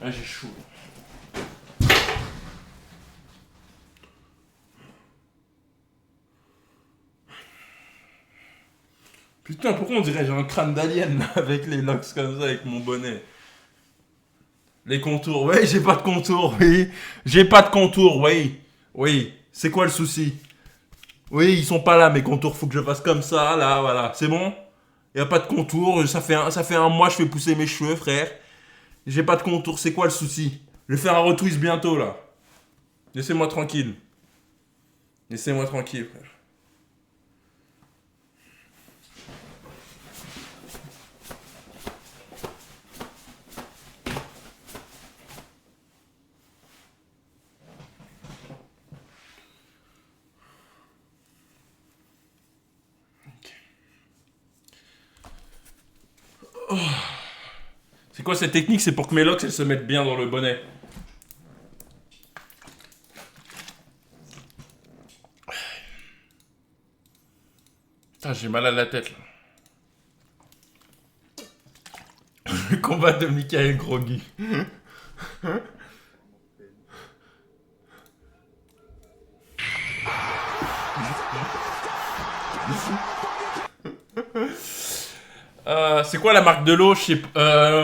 Ah, j'ai chaud. Putain, pourquoi on dirait j'ai un crâne d'alien là, avec les locks comme ça, avec mon bonnet? Les contours, oui, j'ai pas de contours, oui. J'ai pas de contours, oui. Oui, c'est quoi le souci? Oui, ils sont pas là, mes contours, faut que je fasse comme ça, là, voilà. C'est bon? Y a pas de contours, ça fait un mois que je fais pousser mes cheveux, frère. J'ai pas de contours, c'est quoi le souci? Je vais faire un retwist bientôt, là. Laissez-moi tranquille. Laissez-moi tranquille, frère. Oh. C'est quoi cette technique? C'est pour que mes locks elles se mettent bien dans le bonnet. Putain, j'ai mal à la tête là. Le combat de Michael Groggy. C'est quoi la marque de l'eau?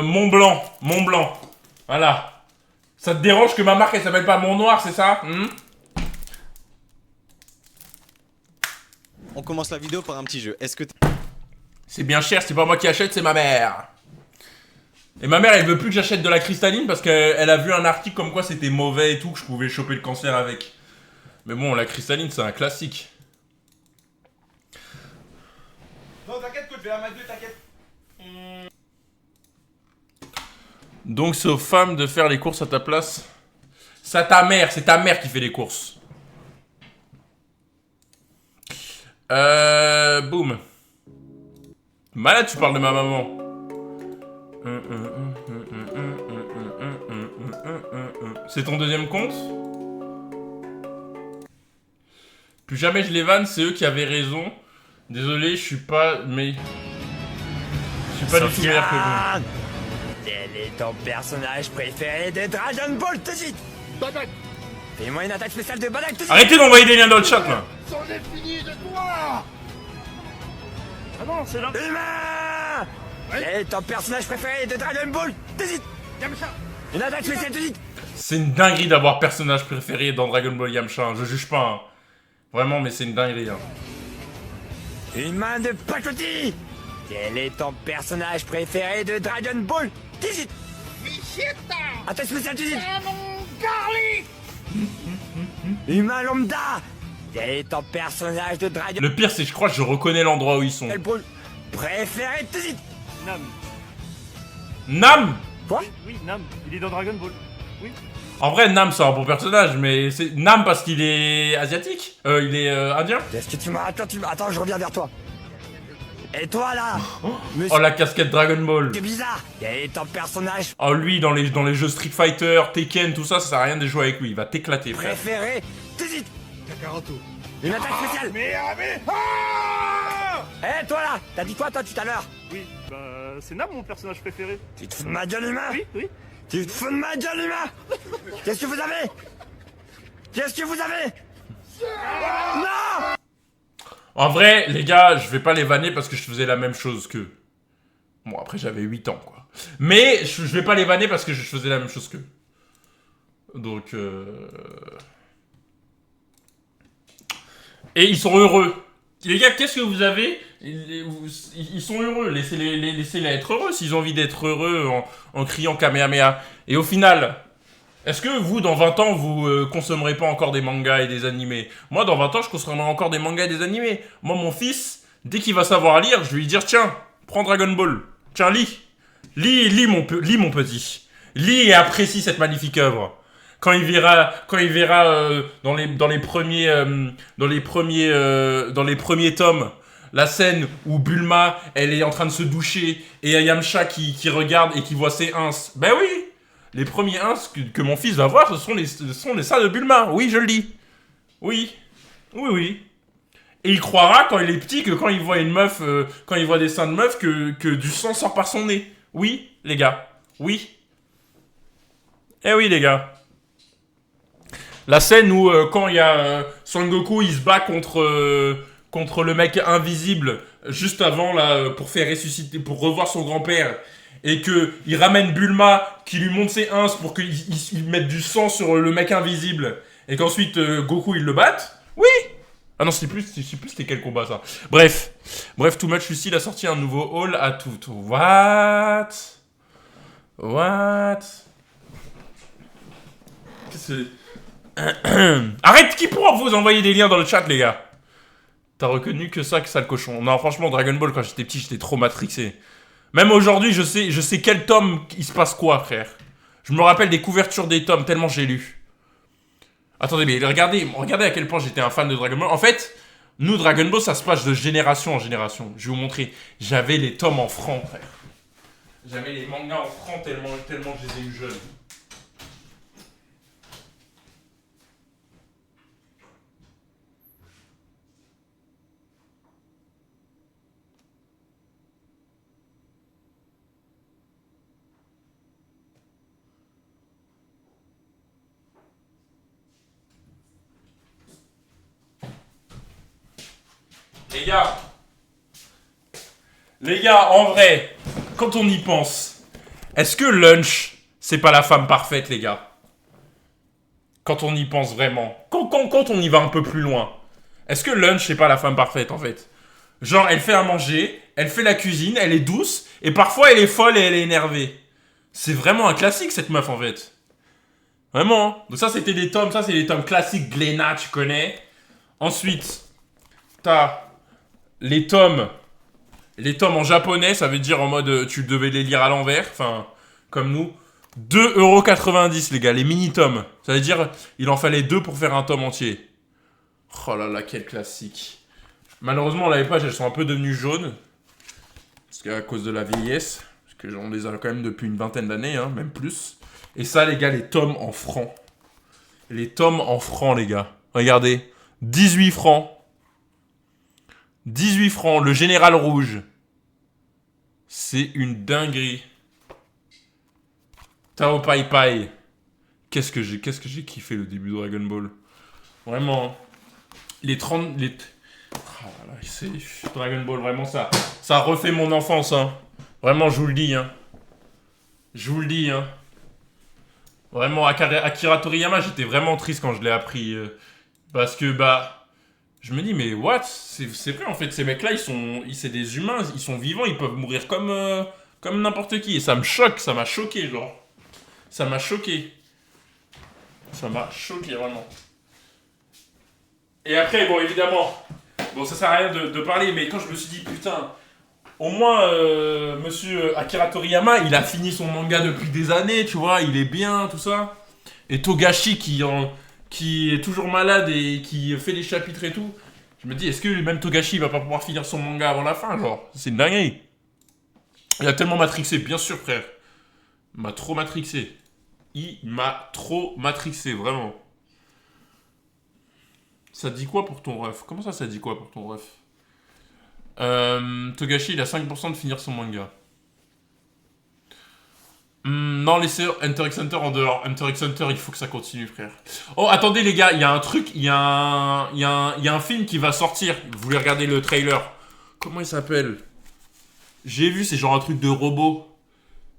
Mont Blanc. Mont Blanc. Voilà. Ça te dérange que ma marque elle s'appelle pas Mont Noir, c'est ça? On commence la vidéo par un petit jeu. Est-ce que C'est bien cher, c'est pas moi qui achète, c'est ma mère. Et ma mère elle veut plus que j'achète de la cristalline parce qu'elle a vu un article comme quoi c'était mauvais et tout, que je pouvais choper le cancer avec. Mais bon, la cristalline c'est un classique. Non, t'inquiète, coach, je vais à ma 2, t'inquiète. Donc c'est aux femmes de faire les courses à ta place. C'est ta mère qui fait les courses. Boum. Malade, tu parles de ma maman. C'est ton deuxième compte? Plus jamais je les vanne, c'est eux qui avaient raison. Désolé, je suis pas... Mais... Je suis pas du tout meilleur que vous. Quel est ton personnage préféré de Dragon Ball tout de suite? Banane. Fais-moi une attaque spéciale de Banane tout de suite. Arrêtez d'envoyer des liens dans le chat, là. C'en est fini de toi. Ah non, c'est là. Humain. Ouais. Quel est ton personnage préféré de Dragon Ball tout de suite? Yamcha. Une attaque spéciale tout de suite. C'est une dinguerie d'avoir personnage préféré dans Dragon Ball Yamcha, hein. Je juge pas, hein. Vraiment, mais c'est une dinguerie, hein. Une main de pacotille. Quel est ton personnage préféré de Dragon Ball tout de suite? Vegeta. Attaque spéciale tout de suite. Canon Garlic. Humain lambda. Quel est ton personnage de Dragon Le pire, c'est que je crois que je reconnais l'endroit où ils sont. Ball préféré tout de suite? Nam. Nam! Quoi? Oui, Nam. Il est dans Dragon Ball. Oui. En vrai, Nam, c'est un bon personnage, mais c'est Nam parce qu'il est asiatique? Il est indien? Qu'est-ce que tu m'as... Attends, je reviens vers toi. Et toi là? Monsieur Oh, la casquette Dragon Ball. c'est bizarre. Quel est ton personnage Oh, lui, dans les jeux Street Fighter, Tekken, tout ça, ça sert à rien de jouer avec lui. Il va t'éclater, frère. préféré tout de suite? Kakaroto. Une attaque spéciale. Mais ah. Eh toi là, t'as dit quoi toi tout à l'heure? Oui, bah, c'est Nam mon personnage préféré. Tu te fous de ma gueule humain? Oui, oui. Tu te fous de ma gueule humain? Qu'est-ce que vous avez? Qu'est-ce que vous avez? Non! En vrai, les gars, je vais pas les vanner parce que je faisais la même chose qu'eux. Bon, après, j'avais 8 ans, quoi. Mais je vais pas les vanner parce que je faisais la même chose qu'eux. Donc, Et ils sont heureux. Les gars, qu'est-ce que vous avez? Ils sont heureux. Laissez-les être heureux s'ils ont envie d'être heureux en criant Kamehameha. Et au final, est-ce que vous, dans 20 ans, vous consommerez pas encore des mangas et des animés? Moi, dans 20 ans, je consommerai encore des mangas et des animés. Moi, mon fils, dès qu'il va savoir lire, je vais lui dire, tiens, prends Dragon Ball. Tiens, lis. Lis mon petit. Lis et apprécie cette magnifique œuvre. Quand il verra dans les premiers tomes, la scène où Bulma, elle est en train de se doucher et Yamcha qui regarde et qui voit ses ins. Ben oui, les premiers ins que mon fils va voir, ce sont les seins de Bulma. Oui, je le dis. Oui. Et il croira quand il est petit que quand il voit une meuf, quand il voit des seins de meuf, que du sang sort par son nez. Oui, les gars. Oui. Eh oui, les gars. La scène où, quand il y a Son Goku, il se bat contre le mec invisible, juste avant, là, pour faire ressusciter, pour revoir son grand-père, et que il ramène Bulma, qui lui monte ses ins pour qu'il mette du sang sur le mec invisible, et qu'ensuite, Goku, il le batte. Oui. Ah non, je sais plus c'était quel combat, ça. Bref, Too Much Lucy a sorti un nouveau haul à tout. What? Qu'est-ce que... Arrête, qui pourra vous envoyer des liens dans le chat, les gars? T'as reconnu que ça, le cochon. Non, franchement, Dragon Ball, quand j'étais petit, j'étais trop matrixé. Même aujourd'hui, je sais quel tome il se passe quoi, frère. Je me rappelle des couvertures des tomes, tellement j'ai lu. Attendez, mais regardez à quel point j'étais un fan de Dragon Ball. En fait, nous, Dragon Ball, ça se passe de génération en génération. Je vais vous montrer. J'avais les tomes en francs, frère. J'avais les mangas en francs tellement je les ai eu jeunes. Les gars, en vrai, quand on y pense, est-ce que Lunch, c'est pas la femme parfaite, les gars? Quand on y pense vraiment. Quand on y va un peu plus loin. Est-ce que Lunch, c'est pas la femme parfaite, en fait? Genre, elle fait à manger, elle fait la cuisine, elle est douce, et parfois elle est folle et elle est énervée. C'est vraiment un classique, cette meuf, en fait. Vraiment, hein. Donc ça, c'était des tomes, ça, c'est des tomes classiques Glénat, tu connais. Ensuite, t'as les tomes en japonais, ça veut dire en mode tu devais les lire à l'envers, enfin, comme nous. 2,90 €, les gars, les mini-tomes. Ça veut dire il en fallait 2 pour faire un tome entier. Oh là là, quel classique. Malheureusement, les pages, elles sont un peu devenues jaunes. Parce qu'à cause de la vieillesse. Parce que on les a quand même depuis une vingtaine d'années, hein, même plus. Et ça, les gars, les tomes en francs. Les tomes en francs, les gars. Regardez. 18 francs. 18 francs, le Général Rouge. C'est une dinguerie. Tao Pai Pai. Qu'est-ce que j'ai kiffé le début de Dragon Ball. Vraiment. Les 30... Oh là là, c'est... Dragon Ball, vraiment, ça refait mon enfance, hein. Vraiment, je vous le dis, hein. Je vous le dis, hein. Vraiment, Akira Toriyama, j'étais vraiment triste quand je l'ai appris. Parce que, je me dis, mais what? C'est vrai, en fait, ces mecs-là, c'est des humains, ils sont vivants, ils peuvent mourir comme n'importe qui. Et ça me choque, ça m'a choqué, genre. Ça m'a choqué. Ça m'a choqué, vraiment. Et après, bon, évidemment, ça sert à rien de parler, mais quand je me suis dit, putain, au moins, monsieur Akira Toriyama, il a fini son manga depuis des années, tu vois, il est bien, tout ça. Et Togashi qui est toujours malade et qui fait des chapitres et tout. Je me dis, est-ce que même Togashi va pas pouvoir finir son manga avant la fin, genre? C'est une dinguerie. Il a tellement matrixé, bien sûr, frère. Il m'a trop matrixé. Vraiment. Ça dit quoi pour ton ref? Comment ça dit quoi pour ton ref? Togashi, il a 5% de finir son manga. Non, laissez Hunter x Hunter en dehors. Hunter x Hunter, il faut que ça continue, frère. Oh, attendez, les gars, il y a un truc, il y a un film qui va sortir. Vous voulez regarder le trailer? Comment il s'appelle? J'ai vu, c'est genre un truc de robot.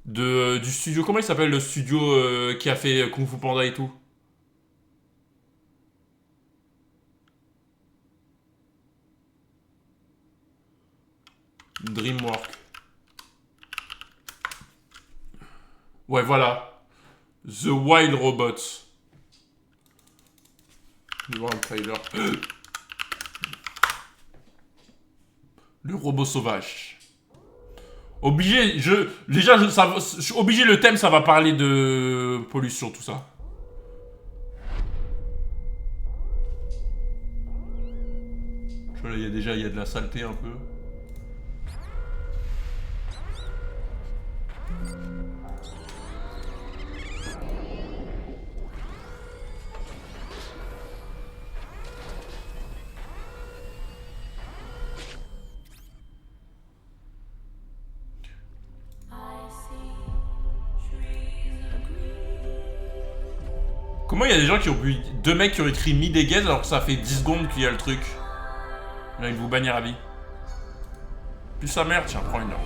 Du studio. Comment il s'appelle le studio qui a fait Kung Fu Panda et tout? DreamWorks. Ouais, voilà. The Wild Robots. Je vais voir le trailer. Le robot sauvage. Obligé, je suis obligé, le thème, ça va parler de pollution, tout ça. Je vois là, il y a de la saleté un peu. Comment il y a des gens qui ont pu... Deux mecs qui ont écrit Midegez alors que ça fait 10 secondes qu'il y a le truc. Là, il vous bannir à vie. Plus sa mère, tiens, prends une là.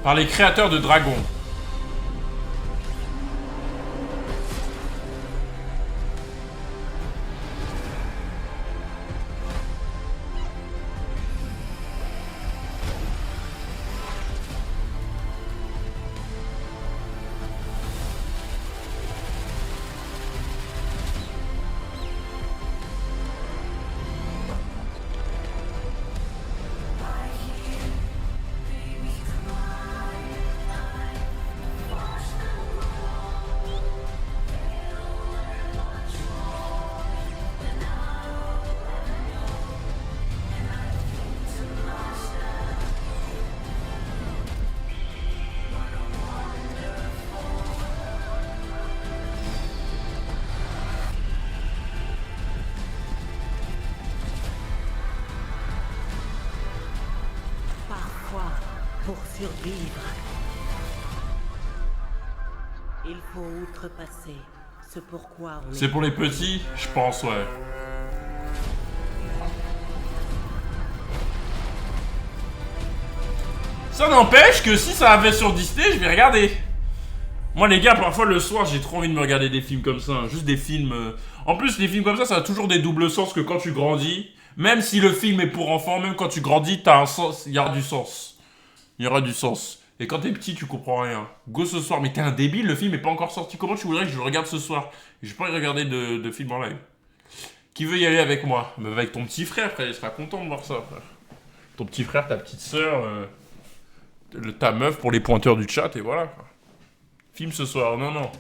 Par les créateurs de dragons. Pour survivre, il faut outrepasser ce pourquoi on C'est pour les petits, je pense, ouais. Ça n'empêche que si ça avait sur Disney, je vais regarder. Moi, les gars, parfois le soir, j'ai trop envie de me regarder des films comme ça. Hein. Juste des films... En plus, les films comme ça a toujours des doubles sens que quand tu grandis. Même si le film est pour enfants, même quand tu grandis, t'as un sens. Il y aura du sens. Il y aura du sens. Et quand t'es petit, tu comprends rien. Go ce soir, mais t'es un débile, le film est pas encore sorti. Comment tu voudrais que je le regarde ce soir? Je peux pas y regarder de film en live. Qui veut y aller avec moi? Mais avec ton petit frère, frère, il sera content de voir ça, frère. Ton petit frère, ta petite sœur, ta meuf pour les pointeurs du chat, et voilà. Film ce soir, non, non.